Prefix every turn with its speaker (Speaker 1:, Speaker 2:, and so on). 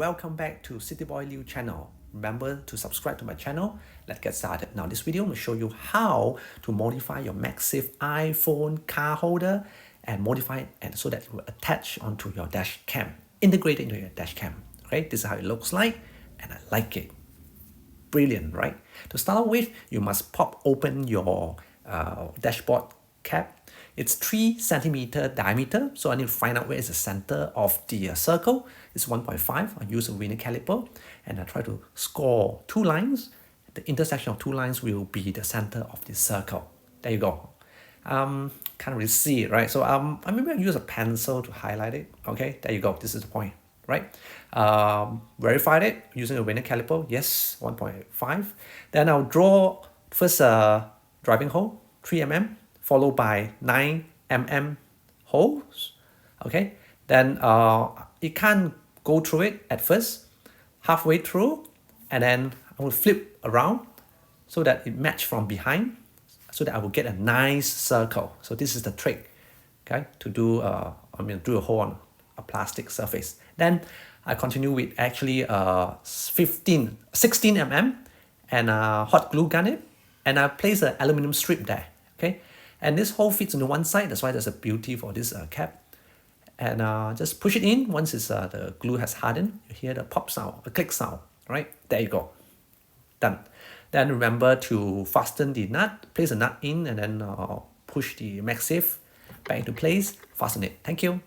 Speaker 1: welcome back to City Boy Liu channel. Remember to subscribe to my channel. Let's get started. Now this video will show you how to modify your MagSafe iPhone car holder and modify it and so that it will attach onto your dash cam, integrate into your dash cam. Okay, this is how it looks like and I like it. Brilliant, right? To start off with, you must pop open your dashboard cap. It's 3 centimeter diameter, so I need to find out where is the center of the circle. It's 1.5. I use a vernier caliper and I try to score 2 lines. The intersection of 2 lines will be the center of the circle. There you go. Can't really see it, right? So maybe I'll use a pencil to highlight it. Okay, there you go. This is the point, right? Verified it using a vernier caliper. Yes, 1.5. Then I'll draw first a driving hole, 3 mm. Followed by 9 mm holes. Okay, then it can't go through it at first, halfway through, and then I will flip around so that it match from behind, so that I will get a nice circle. So this is the trick, okay, to do do a hole on a plastic surface. Then I continue with actually 16 mm and hot glue gun it, and I place an aluminum strip there. Okay. And this hole fits into one side, that's why there's a beauty for this cap. And just push it in. Once it's, the glue has hardened, you hear the pop sound, a click sound, right? There you go. Done. Then remember to fasten the nut, place the nut in, and then push the MagSafe back into place, fasten it. Thank you.